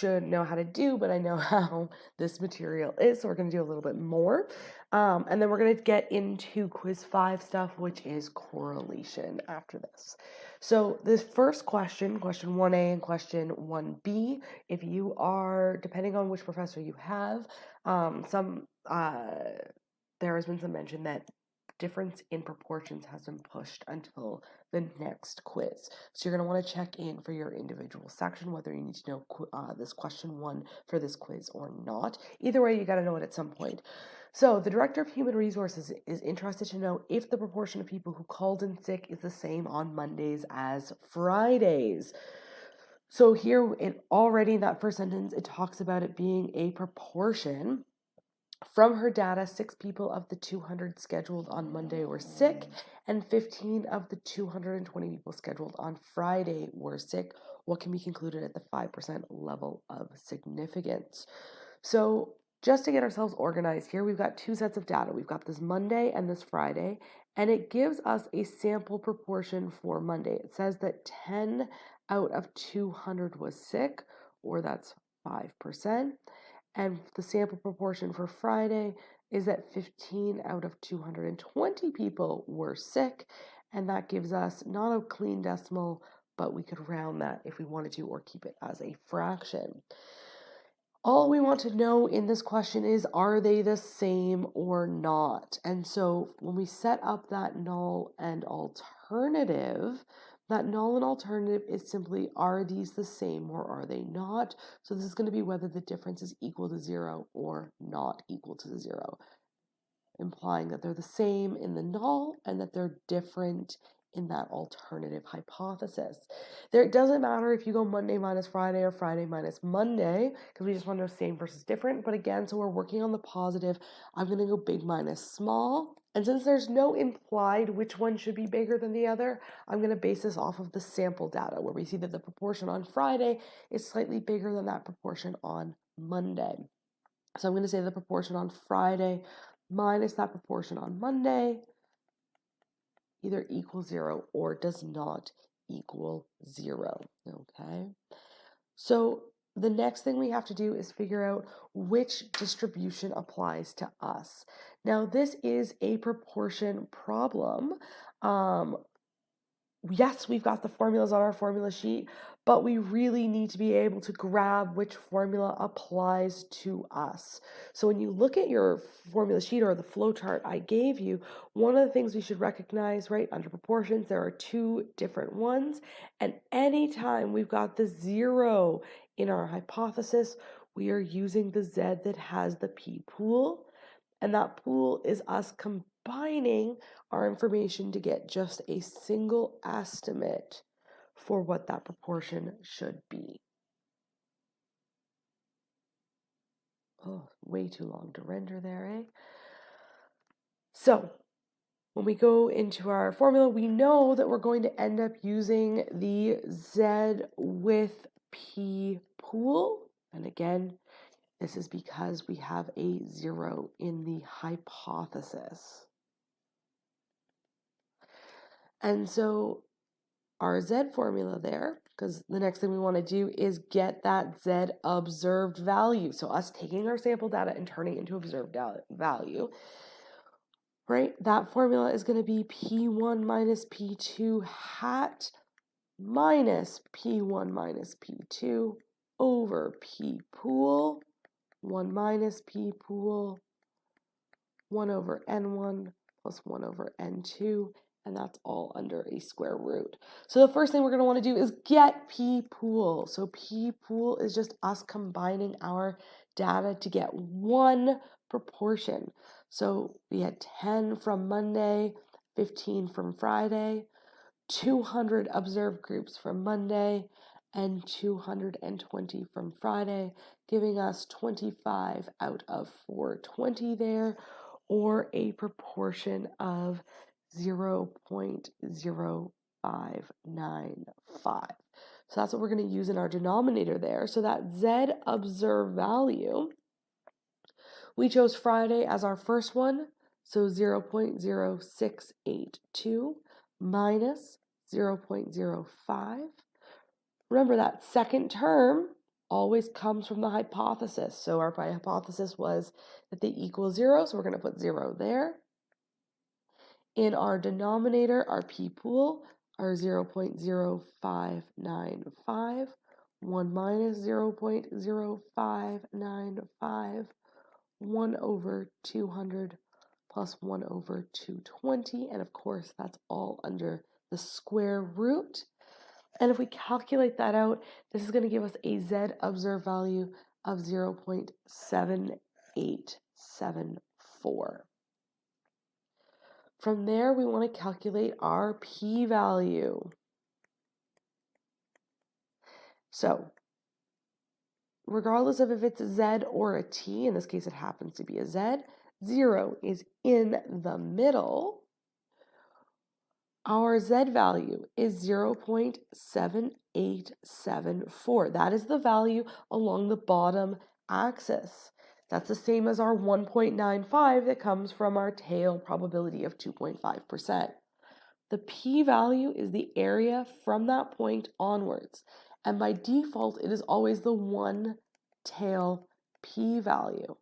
should know how to do, but I know how this material is, so we're going to do a little bit more. And then we're going to get into quiz 5 stuff, which is correlation after this. So this first question 1A and question 1B, if you are, depending on which professor you have, there has been some mention that difference in proportions has been pushed until the next quiz. So you're going to want to check in for your individual section, whether you need to know this question 1 for this quiz or not. Either way, you got to know it at some point. So the Director of Human Resources is interested to know if the proportion of people who called in sick is the same on Mondays as Fridays. So here, already in that first sentence, it talks about it being a proportion. From her data, 6 people of the 200 scheduled on Monday were sick, and 15 of the 220 people scheduled on Friday were sick. What can be concluded at the 5% level of significance? So just to get ourselves organized here, we've got 2 sets of data. We've got this Monday and this Friday, and it gives us a sample proportion for Monday. It says that 10 out of 200 was sick, or that's 5%. And the sample proportion for Friday is that 15 out of 220 people were sick, and that gives us not a clean decimal, but we could round that if we wanted to, or keep it as a fraction. All we want to know in this question is, are they the same or not? And so when we set up that null and alternative, that null and alternative is simply, are these the same or are they not? So this is going to be whether the difference is equal to 0 or not equal to 0, implying that they're the same in the null and that they're different in that alternative hypothesis. It doesn't matter if you go Monday minus Friday or Friday minus Monday, because we just want to know same versus different. But again, so we're working on the positive. I'm going to go big minus small. And since there's no implied which one should be bigger than the other, I'm going to base this off of the sample data, where we see that the proportion on Friday is slightly bigger than that proportion on Monday. So I'm going to say the proportion on Friday minus that proportion on Monday either equals 0 or does not equal 0, okay? So the next thing we have to do is figure out which distribution applies to us. Now, this is a proportion problem. Yes, we've got the formulas on our formula sheet, but we really need to be able to grab which formula applies to us. So when you look at your formula sheet or the flow chart I gave you, one of the things we should recognize, right, under proportions, there are 2 different ones. And anytime we've got the 0 in our hypothesis, we are using the Z that has the P pool. And that pool is us combining our information to get just a single estimate for what that proportion should be. Oh, way too long to render there, eh? So when we go into our formula, we know that we're going to end up using the Z with P pool. And again, this is because we have a 0 in the hypothesis. And so our Z formula there, because the next thing we want to do is get that Z observed value. So us taking our sample data and turning it into observed value, right? That formula is going to be P1 minus P2 hat minus P1 minus P2 over P pool, 1 minus P pool, 1 over N1 plus 1 over N2, and that's all under a square root. So the first thing we're going to want to do is get P pool. So P pool is just us combining our data to get one proportion. So we had 10 from Monday, 15 from Friday, 200 observed groups from Monday, and 220 from Friday, giving us 25 out of 420 there, or a proportion of 0.0595. So that's what we're going to use in our denominator there. So that Z observed value, we chose Friday as our first one, so 0.0682 minus 0.05. Remember that second term always comes from the hypothesis. So our hypothesis was that they equal 0, so we're going to put 0 there. In our denominator, our p pool are 0.0595, 1 minus 0.0595, 1 over 200 plus 1 over 220, and of course that's all under the square root. And if we calculate that out, this is going to give us a Z observed value of 0.7874. From there, we want to calculate our p-value. So, regardless of if it's a Z or a T, in this case it happens to be a Z, 0 is in the middle. Our Z value is 0.7874. That is the value along the bottom axis. That's the same as our 1.95 that comes from our tail probability of 2.5%. The p-value is the area from that point onwards. And by default, it is always the one tail p-value.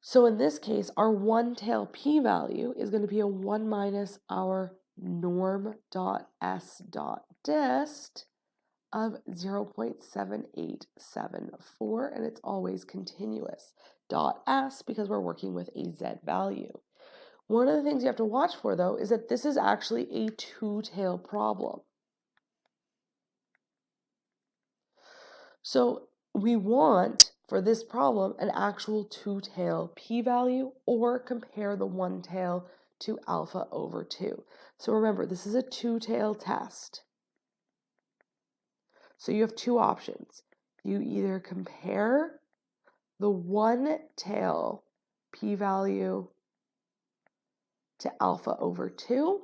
So in this case, our one tail p-value is going to be a 1 minus our norm.s.dist of 0.7874, and it's always continuous. .s because we're working with a z value. One of the things you have to watch for, though, is that this is actually a two-tail problem. So we want, for this problem, an actual two-tail p-value, or compare the one tail to alpha over 2. So remember, this is a two-tail test. So you have two options. You either compare the one tail p-value to alpha over 2,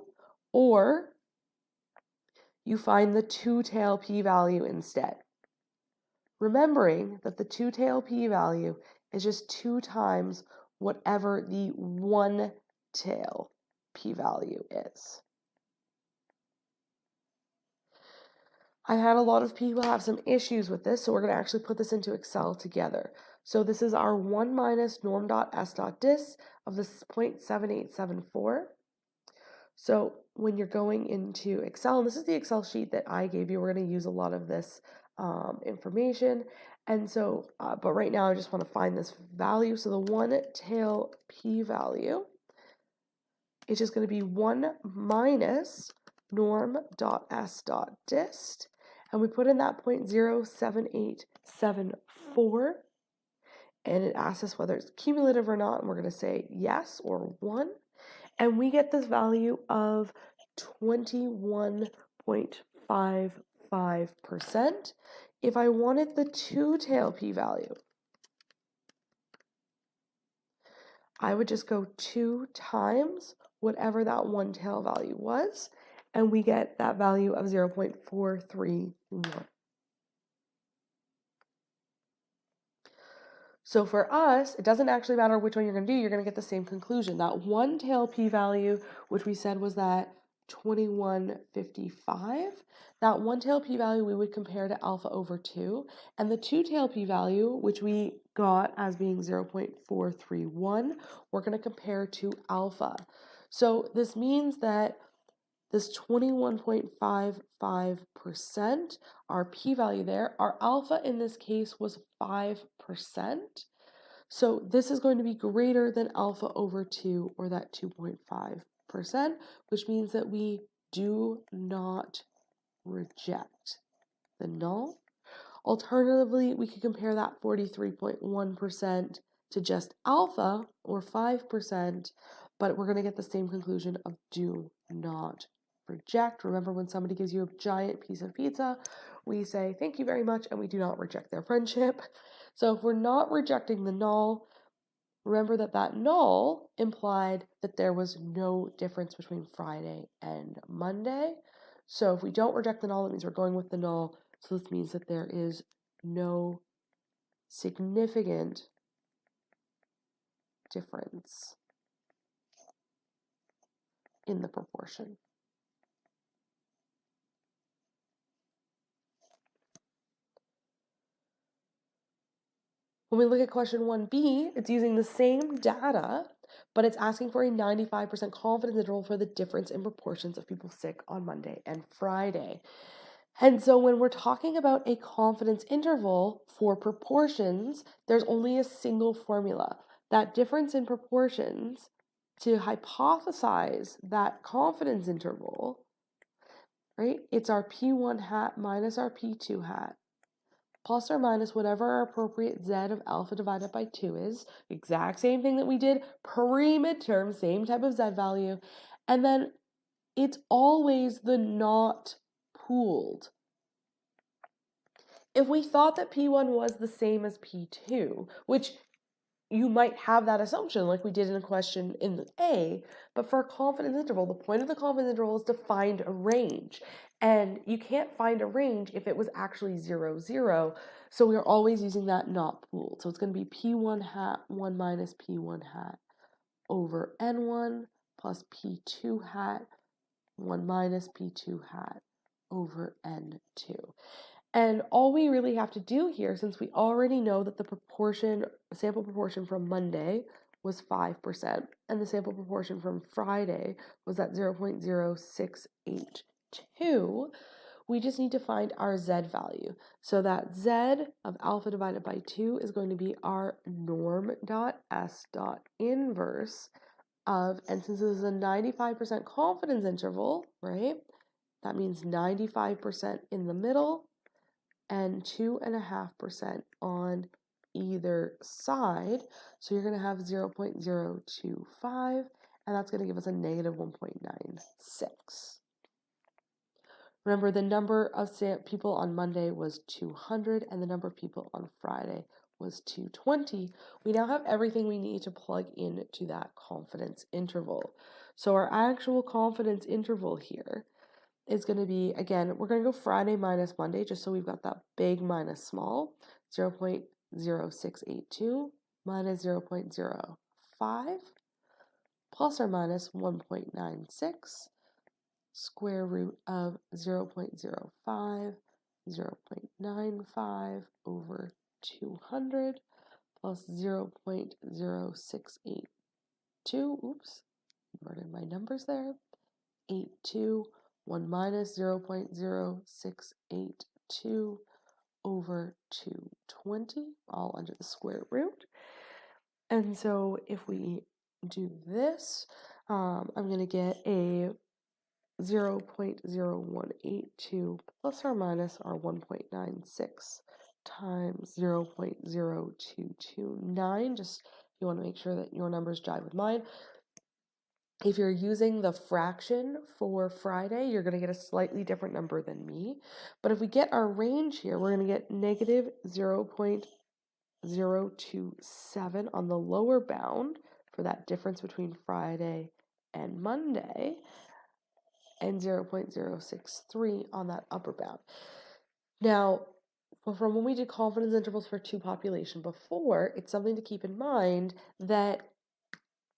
or you find the two-tail p-value instead. Remembering that the two-tail p-value is just 2 times whatever the one tail p-value is. I've had a lot of people have some issues with this, so we're going to actually put this into Excel together. So this is our 1 minus norm.s.dis of this 0.7874. So when you're going into Excel, and this is the Excel sheet that I gave you, we're going to use a lot of this information. And so, but right now I just want to find this value. So the one tail p-value is just going to be 1 minus norm.s.dist. And we put in that 0.07874. And it asks us whether it's cumulative or not. And we're going to say yes or 1. And we get this value of 21.55%. If I wanted the two-tail p-value, I would just go 2 times whatever that one tail value was, and we get that value of 0.431. So for us, it doesn't actually matter which one you're going to do. You're going to get the same conclusion. That one tail p-value, which we said was that 2155, that one tail p-value we would compare to alpha over 2. And the two tail p-value, which we got as being 0.431, we're going to compare to alpha. So this means that this 21.55%, our p-value there, our alpha in this case was 5%. So this is going to be greater than alpha over 2, or that 2.5%, which means that we do not reject the null. Alternatively, we could compare that 43.1% to just alpha, or 5%, but we're going to get the same conclusion of do not reject. Remember, when somebody gives you a giant piece of pizza, we say thank you very much, and we do not reject their friendship. So if we're not rejecting the null, remember that that null implied that there was no difference between Friday and Monday. So if we don't reject the null, it means we're going with the null. So this means that there is no significant difference in the proportion. When we look at question 1b, it's using the same data, but it's asking for a 95% confidence interval for the difference in proportions of people sick on Monday and Friday. And so when we're talking about a confidence interval for proportions, there's only a single formula. That difference in proportions, to hypothesize that confidence interval, right? It's our P1 hat minus our P2 hat, plus or minus whatever our appropriate Z of alpha divided by 2 is. Exact same thing that we did pre-midterm, same type of Z value. And then it's always the not pooled. If we thought that P1 was the same as P2, which you might have that assumption like we did in a question in A, but for a confidence interval, the point of the confidence interval is to find a range. And you can't find a range if it was actually 0, 0. So we're always using that not pooled. So it's going to be P1 hat 1 minus P1 hat over N1 plus P2 hat 1 minus P2 hat over N2. And all we really have to do here, since we already know that the sample proportion from Monday was 5%, and the sample proportion from Friday was at 0.0682, we just need to find our Z value. So that Z of alpha divided by 2 is going to be our norm dot S dot inverse of, and since this is a 95% confidence interval, right, that means 95% in the middle, and 2.5% on either side. So you're going to have 0.025, and that's going to give us a negative 1.96. Remember, the number of people on Monday was 200, and the number of people on Friday was 220. We now have everything we need to plug into that confidence interval. So our actual confidence interval here is going to be, again, we're going to go Friday minus Monday, just so we've got that big minus small, 0.0682 minus 0.05 plus or minus 1.96 square root of 0.05, 0.95 over 200 plus 0.0682, oops, inverted my numbers there, 82, 1 minus 0.0682 over 220, all under the square root. And so if we do this, I'm going to get a 0.0182 plus or minus our 1.96 times 0.0229, just if you want to make sure that your numbers jive with mine. If you're using the fraction for Friday, you're going to get a slightly different number than me. But if we get our range here, we're going to get negative 0.027 on the lower bound for that difference between Friday and Monday, and 0.063 on that upper bound. Now, from when we did confidence intervals for two population before, it's something to keep in mind that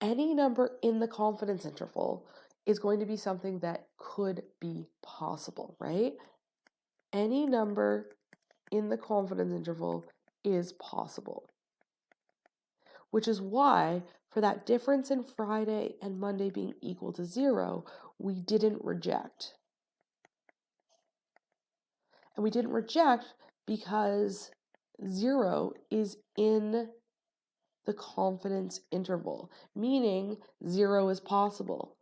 any number in the confidence interval is going to be something that could be possible, right? Any number in the confidence interval is possible, which is why for that difference in Friday and Monday being equal to 0, we didn't reject. And we didn't reject because 0 is in the confidence interval, meaning 0 is possible.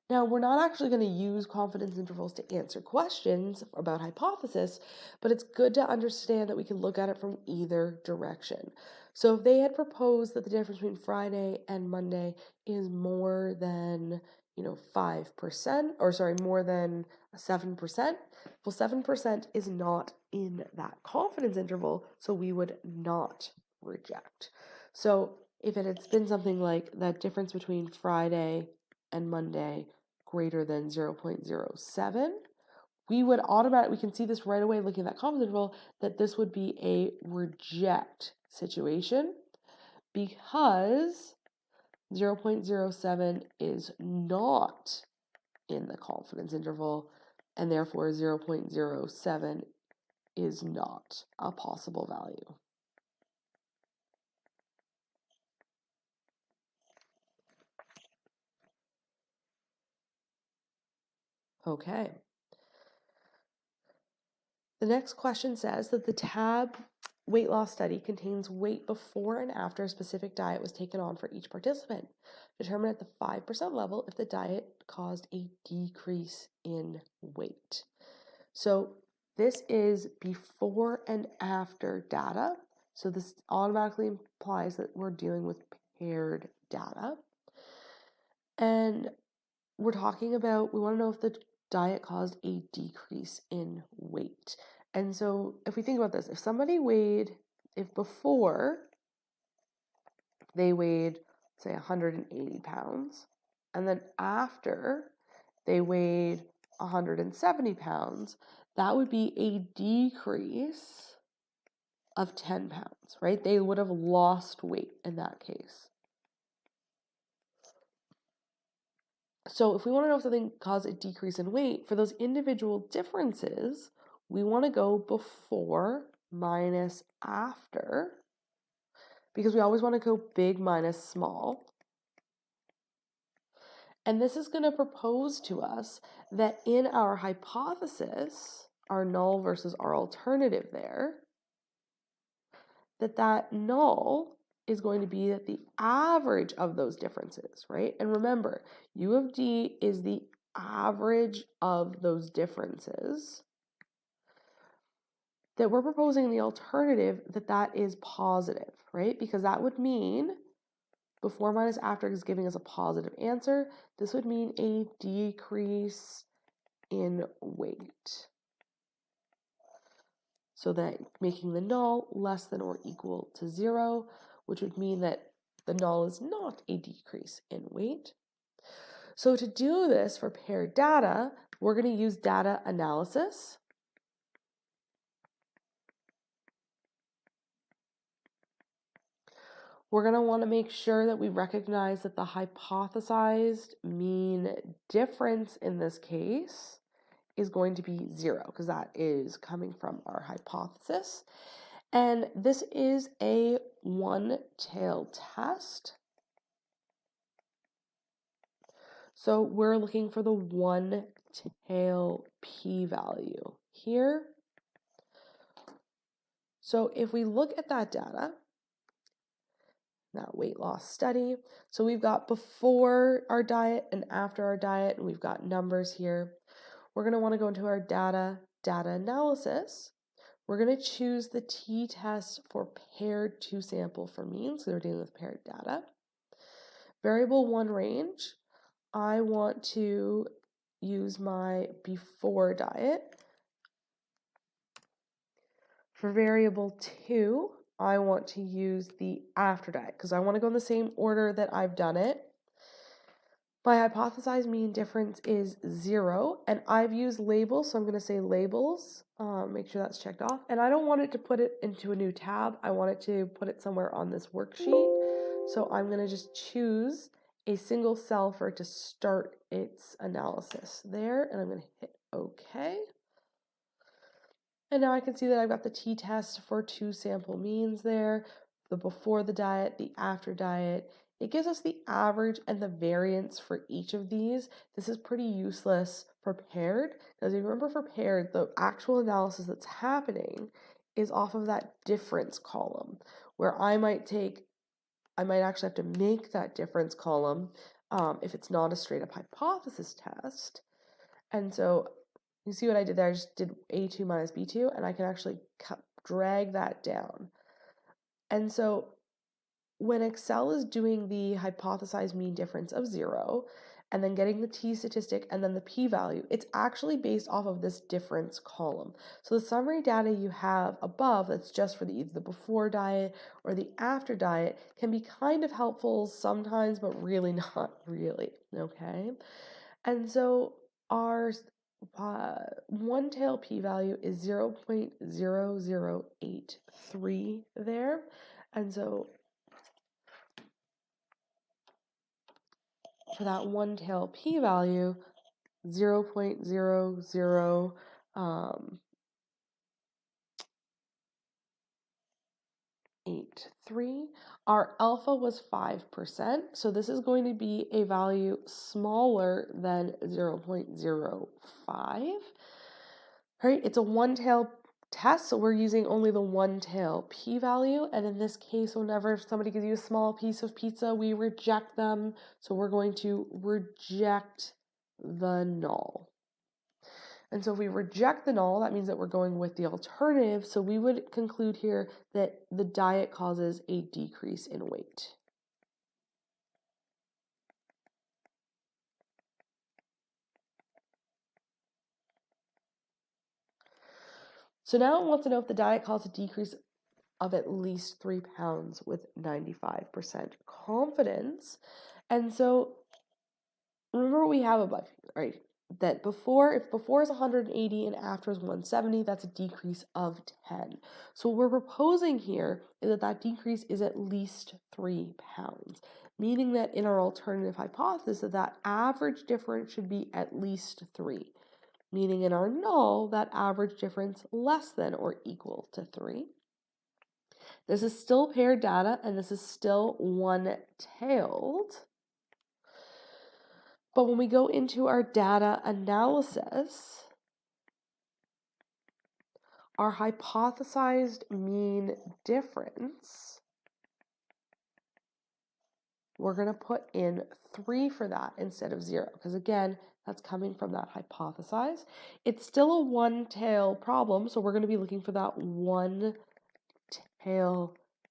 Now, we're not actually going to use confidence intervals to answer questions about hypothesis, but it's good to understand that we can look at it from either direction. So if they had proposed that the difference between Friday and Monday is more than, 5%, or sorry, more than 7%, well, 7% is not in that confidence interval, so we would not reject. So if it had been something like that difference between Friday and Monday greater than 0.07, we would automatically, we can see this right away looking at that confidence interval, that this would be a reject situation because 0.07 is not in the confidence interval, and therefore 0.07 is not a possible value. Okay. The next question says that the tab weight loss study contains weight before and after a specific diet was taken on for each participant. Determine at the 5% level if the diet caused a decrease in weight. So this is before and after data. So this automatically implies that we're dealing with paired data. And we're talking about, we want to know if the diet caused a decrease in weight. And so if we think about this, if before they weighed, say, 180 pounds, and then after they weighed 170 pounds, that would be a decrease of 10 pounds, right? They would have lost weight in that case. So if we want to know if something caused a decrease in weight, for those individual differences, we want to go before minus after, because we always want to go big minus small. And this is going to propose to us that in our hypothesis, our null versus our alternative there, that null is going to be that the average of those differences, right? And remember, U of D is the average of those differences. That we're proposing the alternative that is positive, right? Because that would mean before minus after is giving us a positive answer. This would mean a decrease in weight. So that making the null less than or equal to 0, which would mean that the null is not a decrease in weight. So to do this for paired data, we're going to use data analysis. We're going to want to make sure that we recognize that the hypothesized mean difference in this case is going to be 0, because that is coming from our hypothesis. And this is a one-tail test. So we're looking for the one-tail p-value here. So if we look at that data, that weight loss study, so we've got before our diet and after our diet, and we've got numbers here. We're going to want to go into our data analysis. We're going to choose the t-test for paired two-sample for means, so we're dealing with paired data. Variable 1 range, I want to use my before diet. For variable 2, I want to use the after diet because I want to go in the same order that I've done it. My hypothesized mean difference is 0, and I've used labels, so I'm going to say labels, make sure that's checked off. And I don't want it to put it into a new tab. I want it to put it somewhere on this worksheet. So I'm going to just choose a single cell for it to start its analysis there, and I'm going to hit OK. And now I can see that I've got the t-test for two sample means there, the before the diet, the after diet. It gives us the average and the variance for each of these. This is pretty useless for paired, because if you remember for paired, the actual analysis that's happening is off of that difference column, where I might actually have to make that difference column if it's not a straight up hypothesis test. And so you see what I did there? I just did A2 minus B2, and I can actually drag that down. And so when Excel is doing the hypothesized mean difference of 0, and then getting the t-statistic and then the p-value, it's actually based off of this difference column. So the summary data you have above that's just for either the before diet or the after diet can be kind of helpful sometimes, but really not really, okay? And so our one-tail p-value is 0.0083 there. And so for that one-tail p-value, 0.00 83. Our alpha was 5%, so this is going to be a value smaller than 0.05. Right? It's a one-tail test, so we're using only the one-tail p-value, and in this case, whenever somebody gives you a small piece of pizza, we reject them, so we're going to reject the null. And so if we reject the null, that means that we're going with the alternative. So we would conclude here that the diet causes a decrease in weight. So now it wants to know if the diet caused a decrease of at least 3 pounds with 95% confidence. And so remember what we have above, right? That if before is 180 and after is 170, that's a decrease of 10. So what we're proposing here is that decrease is at least 3 pounds, meaning that in our alternative hypothesis that average difference should be at least 3, meaning in our null that average difference less than or equal to 3. This is still paired data and this is still one-tailed. But when we go into our data analysis, our hypothesized mean difference, we're going to put in 3 for that instead of 0, because again, that's coming from that hypothesize. It's still a one-tail problem, so we're going to be looking for that one-tail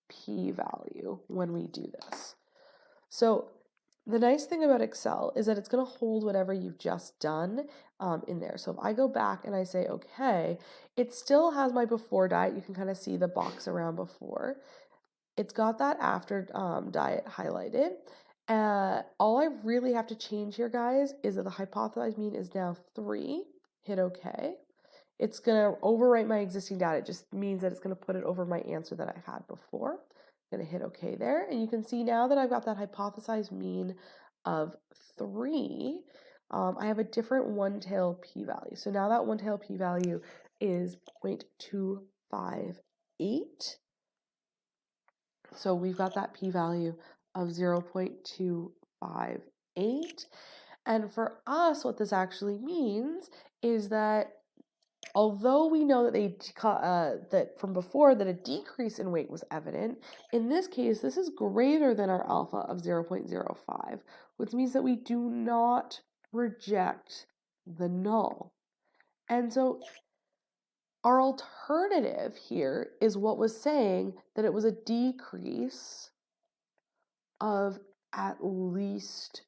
p-value when we do this. So the nice thing about Excel is that it's going to hold whatever you've just done in there. So if I go back and I say, okay, it still has my before diet. You can kind of see the box around before. It's got that after diet highlighted. All I really have to change here, guys, is that the hypothesized mean is now 3. Hit OK. It's going to overwrite my existing data. It just means that it's going to put it over my answer that I had before. Going to hit OK there, and you can see now that I've got that hypothesized mean of 3, I have a different one-tail p-value. So now that one-tail p-value is 0.258. So we've got that p-value of 0.258. And for us, what this actually means is that although we know that that from before that a decrease in weight was evident, in this case, this is greater than our alpha of 0.05, which means that we do not reject the null. And so our alternative here is what was saying that it was a decrease of at least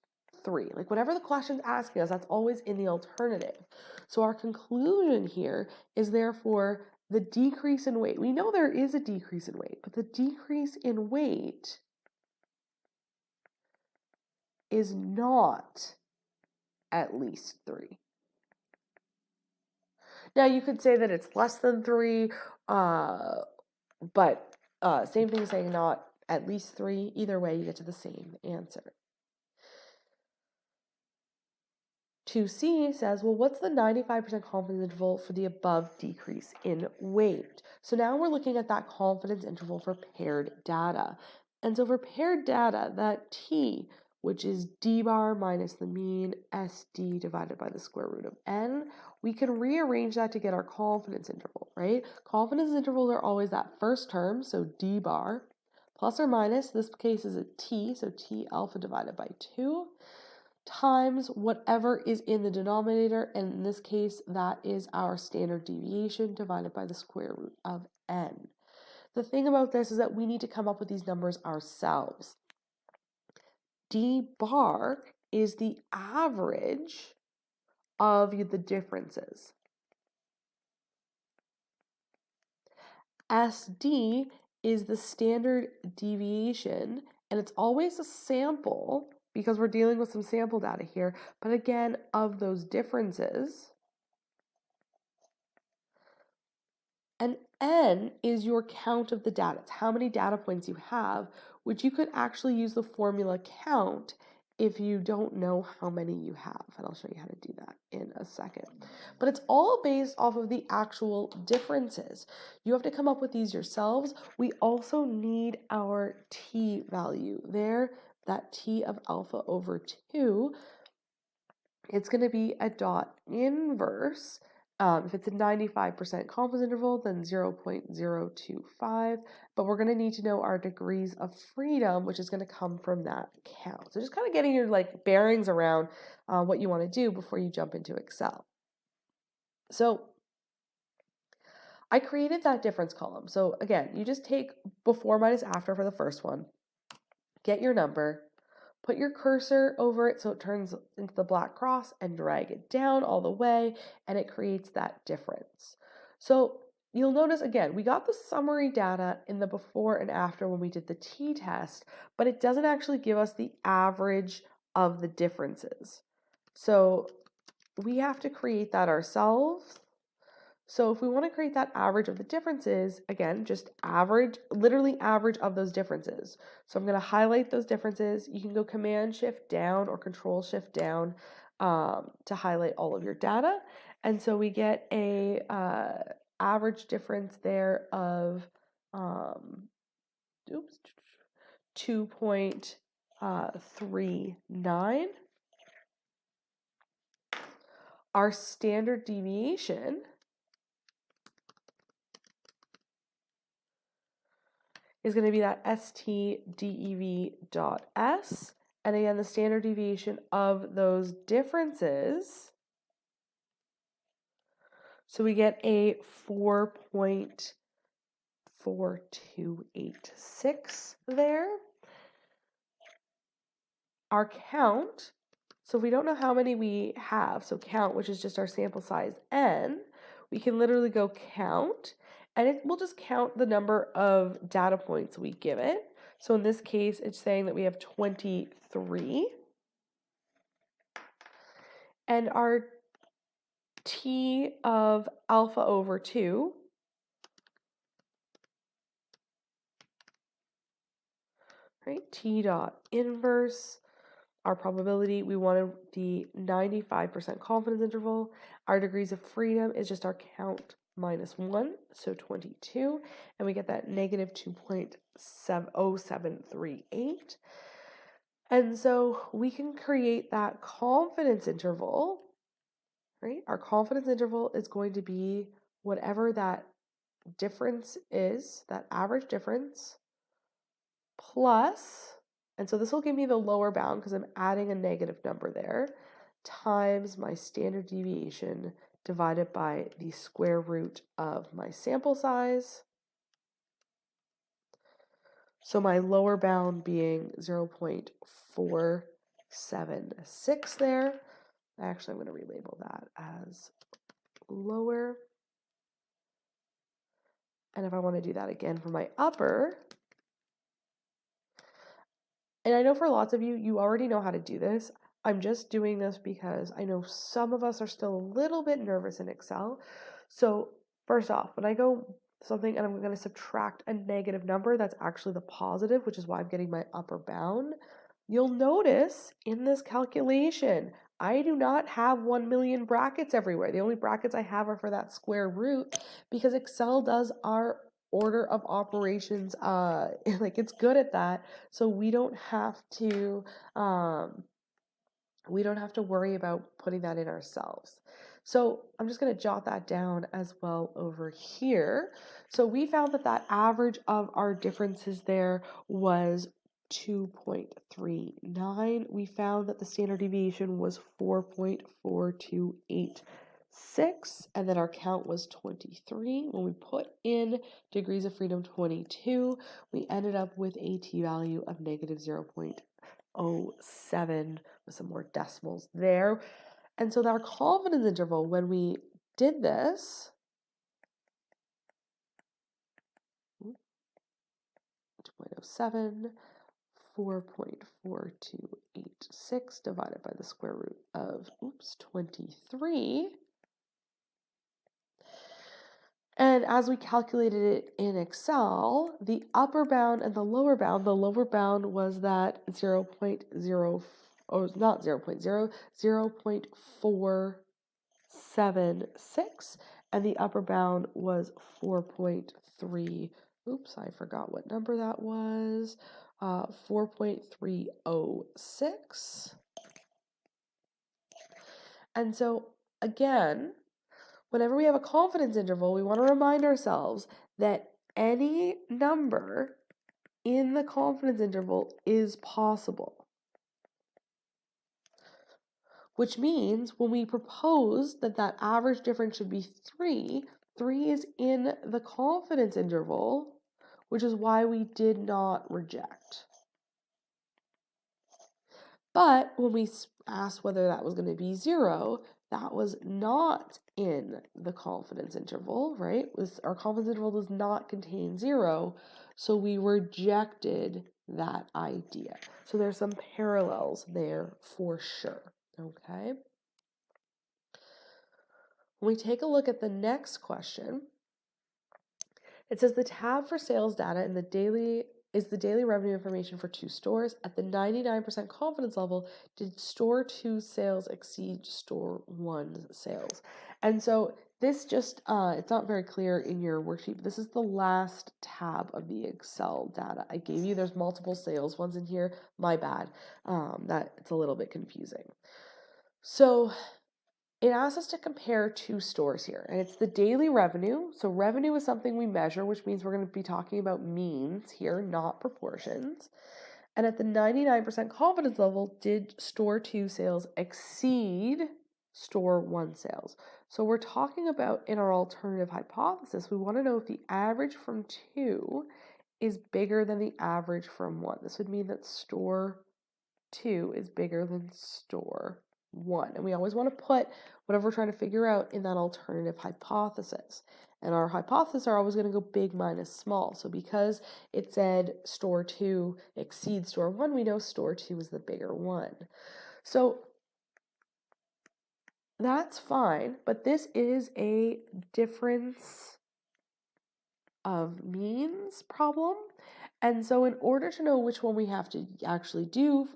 3. Like whatever the question's asking us, that's always in the alternative. So our conclusion here is therefore the decrease in weight. We know there is a decrease in weight, but the decrease in weight is not at least 3. Now you could say that it's less than 3, but same thing as saying not at least 3. Either way, you get to the same answer. 2C says, well, what's the 95% confidence interval for the above decrease in weight? So now we're looking at that confidence interval for paired data. And so for paired data, that T, which is D bar minus the mean SD divided by the square root of N, we can rearrange that to get our confidence interval, right? Confidence intervals are always that first term, so D bar, plus or minus, this case is a T, so T alpha divided by 2, times whatever is in the denominator, and in this case, that is our standard deviation divided by the square root of N. The thing about this is that we need to come up with these numbers ourselves. D bar is the average of the differences. SD is the standard deviation, and it's always a sample because we're dealing with some sample data here, but again, of those differences. And N is your count of the data. It's how many data points you have, which you could actually use the formula count if you don't know how many you have, and I'll show you how to do that in a second. But it's all based off of the actual differences. You have to come up with these yourselves. We also need our t value there, that t of alpha over 2. It's going to be a dot inverse. If it's a 95% confidence interval, then 0.025. But we're going to need to know our degrees of freedom, which is going to come from that count. So just kind of getting your bearings around what you want to do before you jump into Excel. So I created that difference column. So again, you just take before minus after for the first one, get your number, put your cursor over it so it turns into the black cross and drag it down all the way, and it creates that difference. So you'll notice, again, we got the summary data in the before and after when we did the t-test, but it doesn't actually give us the average of the differences. So we have to create that ourselves. So if we want to create that average of the differences, again, just average, literally average of those differences. So I'm going to highlight those differences. You can go Command Shift down or Control Shift down to highlight all of your data. And so we get a average difference there of 2.39. Our standard deviation is going to be that stdev.s. And again, the standard deviation of those differences. So we get a 4.4286 there. Our count, so if we don't know how many we have, so count, which is just our sample size n, we can literally go count, and we'll just count the number of data points we give it. So in this case, it's saying that we have 23. And our t of alpha over 2 right? T dot inverse, our probability, we wanted the 95% confidence interval. Our degrees of freedom is just our count minus 1, so 22, and we get that negative 2.0738. And so we can create that confidence interval, right? Our confidence interval is going to be whatever that difference is, that average difference, plus, and so this will give me the lower bound because I'm adding a negative number there, times my standard deviation divided by the square root of my sample size. So my lower bound being 0.476 there. Actually, I'm going to relabel that as lower. And if I want to do that again for my upper, and I know for lots of you, you already know how to do this. I'm just doing this because I know some of us are still a little bit nervous in Excel. So first off, when I go something and I'm going to subtract a negative number, that's actually the positive, which is why I'm getting my upper bound. You'll notice in this calculation, I do not have 1 million brackets everywhere. The only brackets I have are for that square root because Excel does our order of operations, like it's good at that. So we don't have to worry about putting that in ourselves. So I'm just going to jot that down as well over here. So we found that that average of our differences there was 2.39. We found that the standard deviation was 4.4286, and then our count was 23. When we put in degrees of freedom 22, we ended up with a t-value of negative 0.07 with some more decimals there. And so our confidence interval, when we did this, 2.07, 4.4286 divided by the square root of, 23. And as we calculated it in Excel, the upper bound and the lower bound was that 0.0, oh, it's not 0.0, 0.476, and the upper bound was 4.3. Oops, I forgot what number that was. 4.306. And so, again, whenever we have a confidence interval, we want to remind ourselves that any number in the confidence interval is possible. Which means when we propose that that average difference should be 3, 3 is in the confidence interval, which is why we did not reject. But when we asked whether that was going to be 0, that was not in the confidence interval, right? Our confidence interval does not contain 0, so we rejected that idea. So there's some parallels there for sure, okay? When we take a look at the next question, it says the tab for sales data in the daily is the daily revenue information for 2 stores. At the 99% confidence level, did store 2 sales exceed store 1 sales? And so this just, it's not very clear in your worksheet, but this is the last tab of the Excel data I gave you. There's multiple sales ones in here. My bad. That it's a little bit confusing. So it asks us to compare 2 stores here, and it's the daily revenue. So revenue is something we measure, which means we're going to be talking about means here, not proportions. And at the 99% confidence level, did store 2 sales exceed store 1 sales? So we're talking about, in our alternative hypothesis, we want to know if the average from 2 is bigger than the average from 1. This would mean that store 2 is bigger than store 1. And we always want to put whatever we're trying to figure out in that alternative hypothesis. And our hypotheses are always going to go big minus small. So because it said store 2 exceeds store 1, we know store 2 is the bigger one. So that's fine, but this is a difference of means problem. And so in order to know which one we have to actually do,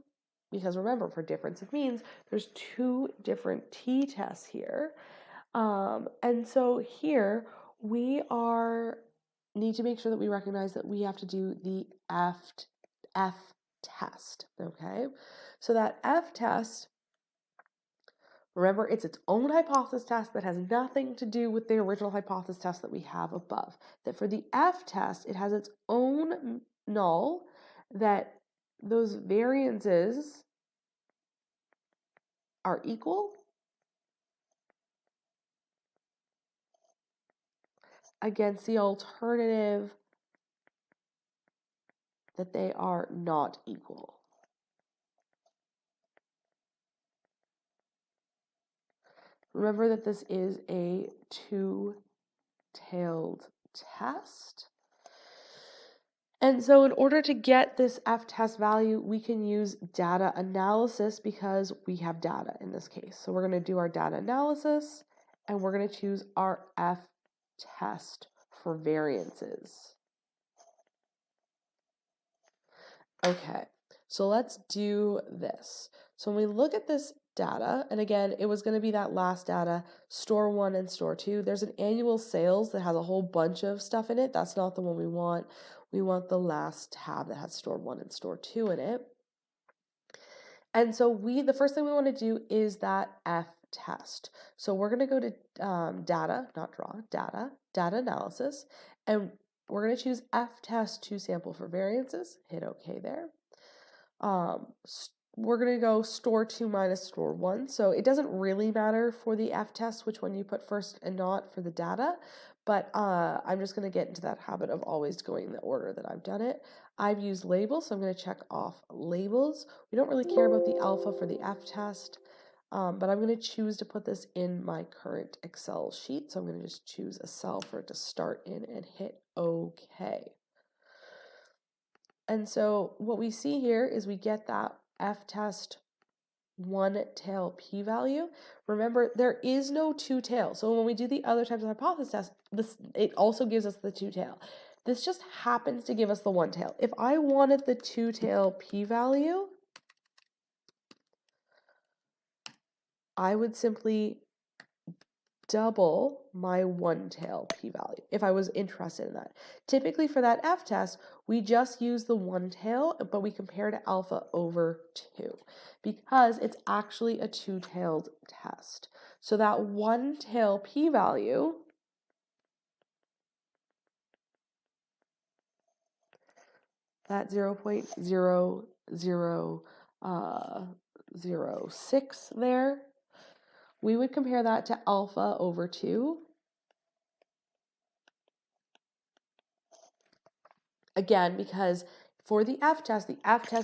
because remember, for difference of means, there's 2 different t-tests here. And so here we need to make sure that we recognize that we have to do the F test, okay? So that F test, remember, it's its own hypothesis test that has nothing to do with the original hypothesis test that we have above. That for the F test, it has its own null, that those variances are equal against the alternative that they are not equal. Remember that this is a 2-tailed test. And so in order to get this F test value, we can use data analysis because we have data in this case. So we're going to do our data analysis and we're going to choose our F test for variances. Okay, so let's do this. So when we look at this data, and again, it was going to be that last data, store 1 and store 2. There's an annual sales that has a whole bunch of stuff in it. That's not the one we want. We want the last tab that has store 1 and store 2 in it. And so the first thing we want to do is that F test. So we're going to go to data, not draw, data analysis, and we're going to choose F test to sample for variances. Hit OK there. We're going to go store 2 minus store 1. So it doesn't really matter for the F test which one you put first and not for the data, but I'm just going to get into that habit of always going in the order that I've done it. I've used labels, so I'm going to check off labels. We don't really care about the alpha for the F test, but I'm going to choose to put this in my current Excel sheet. So I'm going to just choose a cell for it to start in and hit OK. And so what we see here is we get that F test 1-tail p-value. Remember, there is no 2-tail. So when we do the other types of hypothesis test, it also gives us the 2-tail. This just happens to give us the 1-tail. If I wanted the 2-tail p-value, I would simply double my one-tail p-value if I was interested in that. Typically for that f-test, we just use the one-tail, but we compare to alpha over 2 because it's actually a two-tailed test. So that one-tail p-value that 0.0006 there, we would compare that to alpha over 2. Again, because for the f-test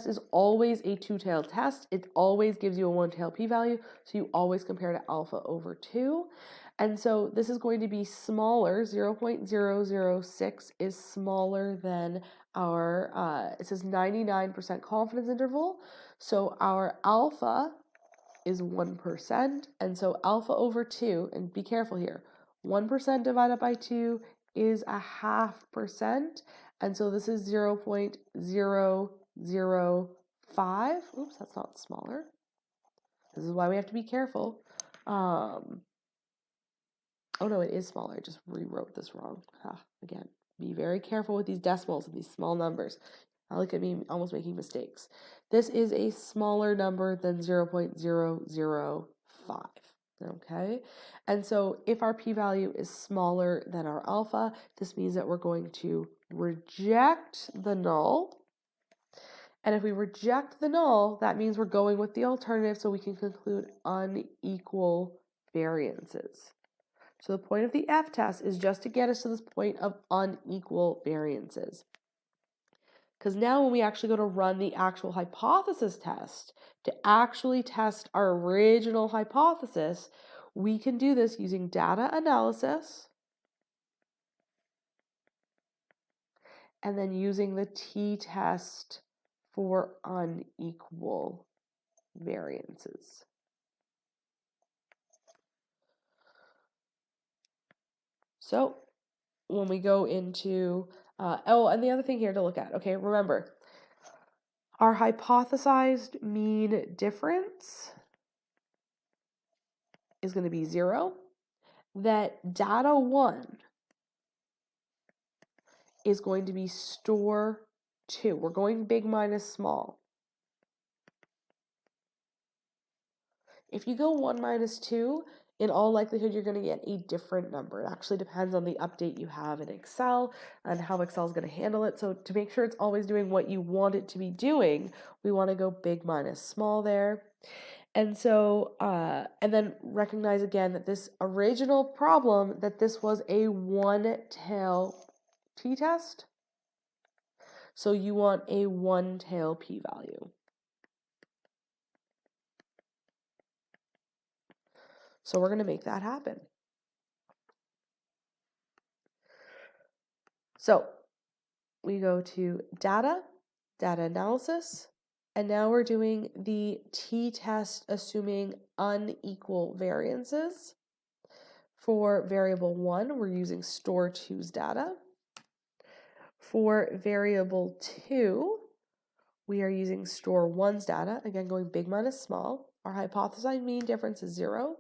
is always a two-tailed test. It always gives you a one-tailed p-value, so you always compare to alpha over 2. And so this is going to be smaller. 0.006 is smaller than our, it says 99% confidence interval. So our alpha is 1%. And so alpha over 2, and be careful here, 1% divided by 2 is 0.5%. And so this is 0.005. Oops, that's not smaller. This is why we have to be careful. Oh no, it is smaller. I just rewrote this wrong. Again, be very careful with these decimals and these small numbers. Now look at me almost making mistakes. This is a smaller number than 0.005. Okay, and so if our p-value is smaller than our alpha, this means that we're going to reject the null. And if we reject the null, that means we're going with the alternative so we can conclude unequal variances. So the point of the f-test is just to get us to this point of unequal variances. Because now when we actually go to run the actual hypothesis test, to actually test our original hypothesis, we can do this using data analysis and then using the t-test for unequal variances. So when we go into, and the other thing here to look at, okay, remember, our hypothesized mean difference is going to be 0. That data 1 is going to be store 2. We're going big minus small. If you go 1 minus 2, in all likelihood, you're going to get a different number. It actually depends on the update you have in Excel and how Excel is going to handle it. So to make sure it's always doing what you want it to be doing, we want to go big minus small there. And so, and then recognize again that this original problem, that this was a one-tail t-test. So you want a one-tail p-value. So we're going to make that happen. So we go to data analysis, and now we're doing the t-test assuming unequal variances. For variable 1, we're using store 2's data. For variable 2, we are using store 1's data, again going big minus small. Our hypothesized mean difference is 0.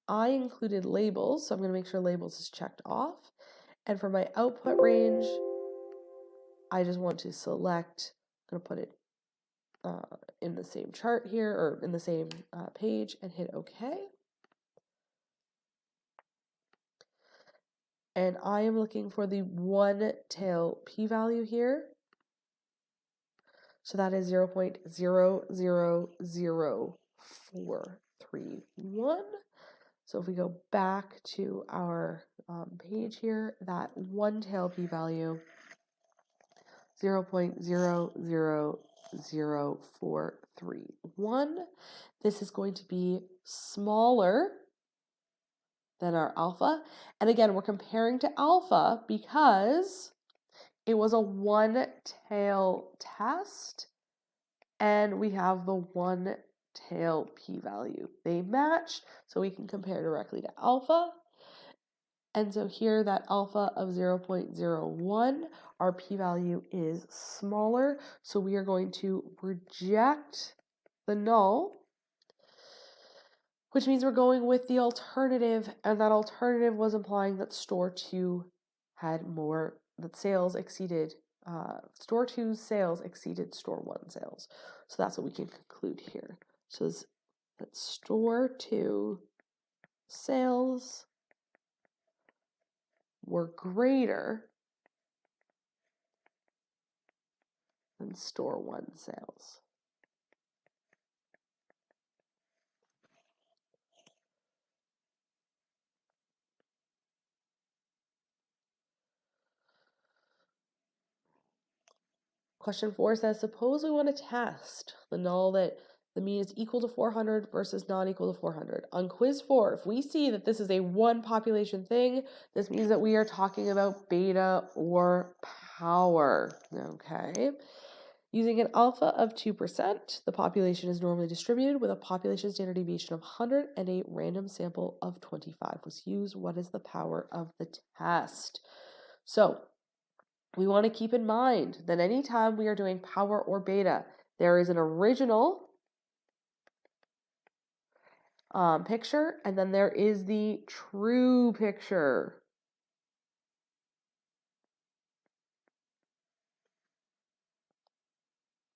I included labels, so I'm going to make sure labels is checked off. And for my output range, I just want to select, I'm going to put it in the same chart here, or in the same page, and hit OK. And I am looking for the one-tail p-value here. So that is 0.000431. So if we go back to our page here, that one-tail p-value, 0.000431. This is going to be smaller than our alpha. And again, we're comparing to alpha because it was a one-tail test and we have the one-tail p-value. They match, so we can compare directly to alpha. And so here, that alpha of 0.01, our p-value is smaller, so we are going to reject the null. which means we're going with the alternative, and that alternative was implying that store 2 had more, that sales exceeded, store 2's sales exceeded store 1 sales. So that's what we can conclude here. So that store 2 sales were greater than store 1 sales. Question 4 says, suppose we want to test the null that the mean is equal to 400 versus not equal to 400. On quiz 4, if we see that this is a one population thing, this means that we are talking about beta or power, okay? Using an alpha of 2%, the population is normally distributed with a population standard deviation of 100 and a random sample of 25 was used. What is the power of the test? So we want to keep in mind that anytime we are doing power or beta, there is an original picture, and then there is the true picture.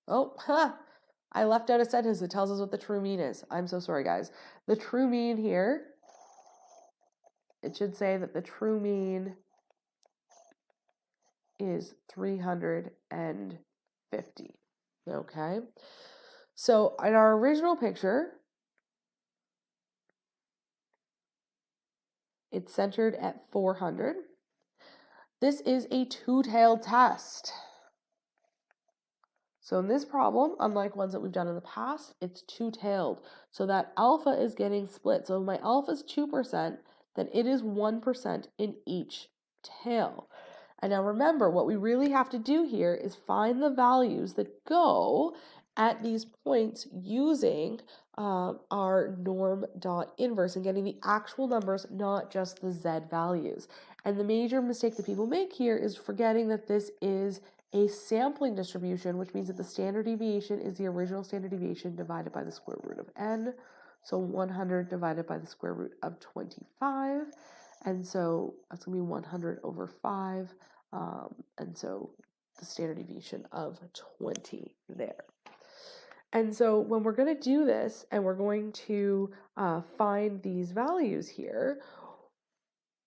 Oh, I left out a sentence that tells us what the true mean is. I'm so sorry, guys. The true mean here, it should say that the true mean is 350. Okay? So in our original picture, it's centered at 400. This is a two-tailed test. So in this problem, unlike ones that we've done in the past, it's two-tailed. So that alpha is getting split. So if my alpha is 2%, then it is 1% in each tail. And now remember, what we really have to do here is find the values that go at these points using our norm dot inverse and getting the actual numbers, not just the z values. And the major mistake that people make here is forgetting that this is a sampling distribution, which means that the standard deviation is the original standard deviation divided by the square root of n. So 100 divided by the square root of 25. And so that's going to be 100 over 5. And so the standard deviation of 20 there. And so when we're going to do this and we're going to find these values here,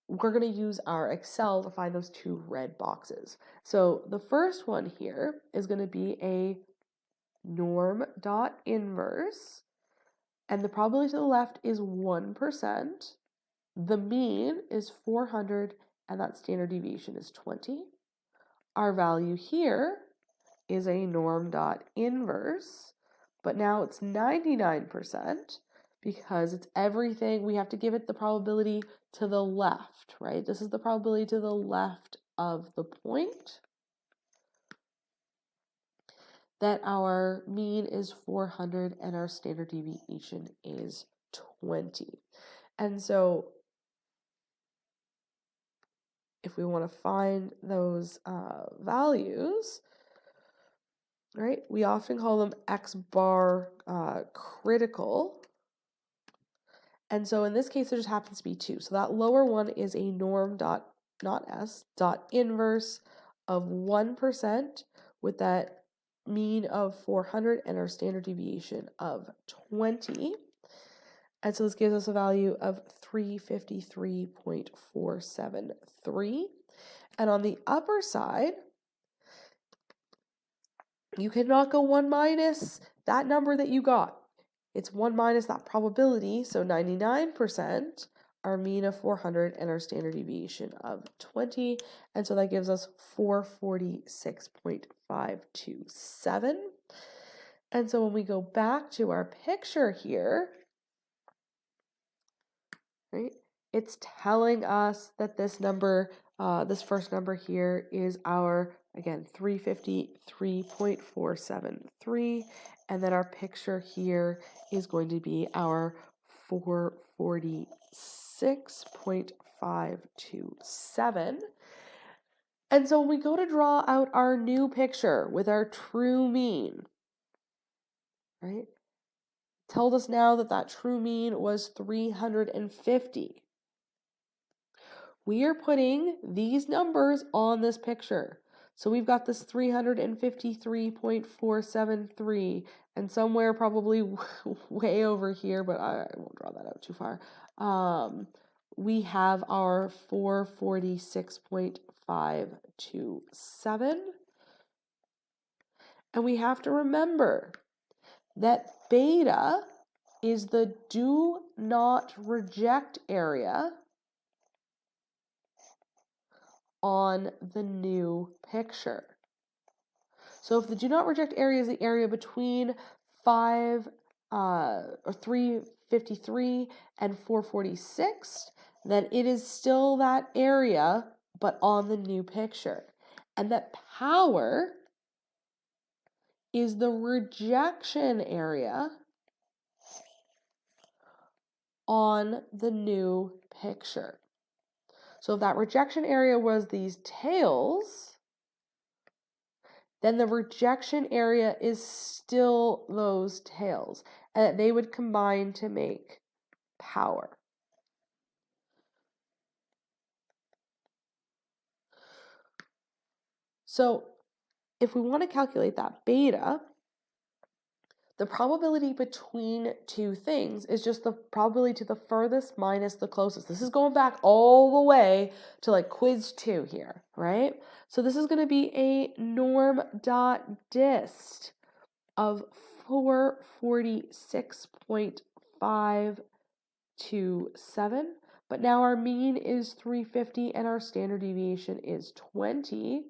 we're going to use our Excel to find those two red boxes. So the first one here is going to be a norm dot inverse, and the probability to the left is 1%. The mean is 400, and that standard deviation is 20. Our value here is a norm dot inverse, but now it's 99%. Because it's everything, we have to give it the probability to the left, right? This is the probability to the left of the point. That our mean is 400 and our standard deviation is 20. And so if we want to find those values, right, we often call them X bar critical. And so in this case, there just happens to be 2. So that lower one is a norm dot, not S, dot inverse of 1% with that mean of 400 and our standard deviation of 20. And so this gives us a value of 353.473. And on the upper side, you cannot go 1 minus that number that you got. It's 1 minus that probability, so 99%, our mean of 400, and our standard deviation of 20. And so that gives us 446.527. And so when we go back to our picture here, right, it's telling us that this number, this first number here is our, again, 353.473. And then our picture here is going to be our 446.527. And so when we go to draw out our new picture with our true mean, right, Told us now that that true mean was 350. We are putting these numbers on this picture. So we've got this 353.473, and somewhere probably way over here, but I won't draw that out too far. We have our 446.527. And we have to remember that beta is the do not reject area on the new picture. So if the do not reject area is the area between 353 and 446, then it is still that area, but on the new picture. And that power is the rejection area on the new picture. So if that rejection area was these tails, then the rejection area is still those tails, and they would combine to make power. So if we want to calculate that beta, the probability between two things is just the probability to the furthest minus the closest. This is going back all the way to like quiz 2 here, right? So this is going to be a norm dot dist of 446.527, but now our mean is 350 and our standard deviation is 20,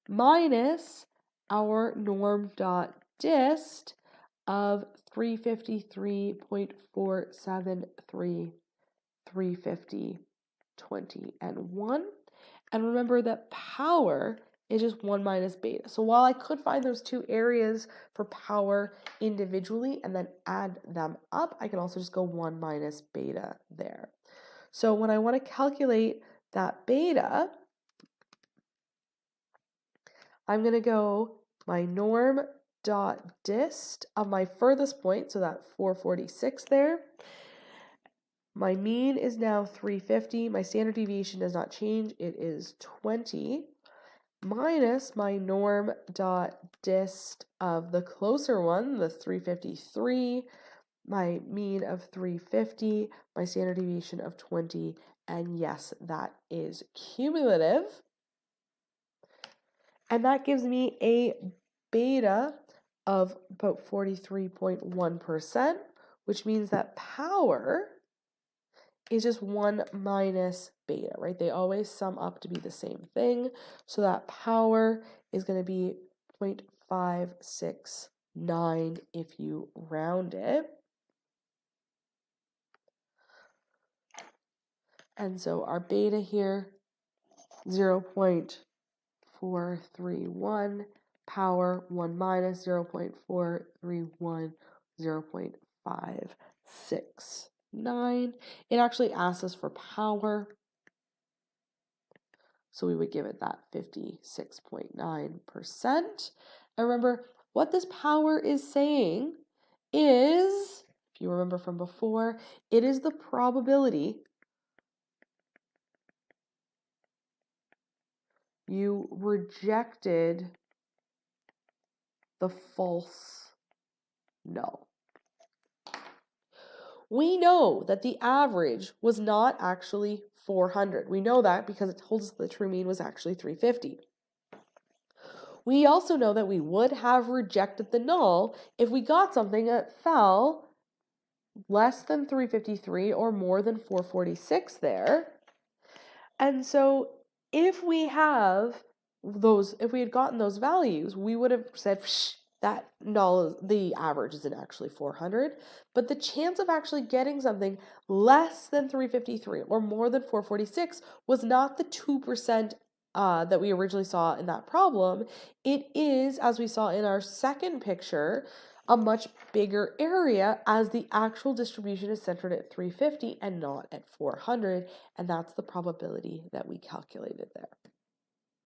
minus our norm dot dist of 353.473, 350, 20, and 1. And remember that power is just 1 minus beta. So while I could find those two areas for power individually and then add them up, I can also just go 1 minus beta there. So when I want to calculate that beta, I'm going to go my norm dot dist of my furthest point, so that 446 there. My mean is now 350. My standard deviation does not change. It is 20, minus my norm dot dist of the closer one, the 353, my mean of 350, my standard deviation of 20, and yes, that is cumulative. And that gives me a beta of about 43.1%, which means that power is just 1 minus beta, right? They always sum up to be the same thing. So that power is going to be 0.569 if you round it. And so our beta here, 0.431, power 1 minus 0.431, 0.569. It actually asks us for power, so we would give it that 56.9%. And remember, what this power is saying is, if you remember from before, it is the probability you rejected the false null. We know that the average was not actually 400. We know that because it told us the true mean was actually 350. We also know that we would have rejected the null if we got something that fell less than 353 or more than 446 there. And so if we had gotten those values, we would have said, that null, the average isn't actually 400, but the chance of actually getting something less than 353 or more than 446 was not the 2% that we originally saw in that problem. It is, as we saw in our second picture, a much bigger area as the actual distribution is centered at 350 and not at 400, and that's the probability that we calculated there.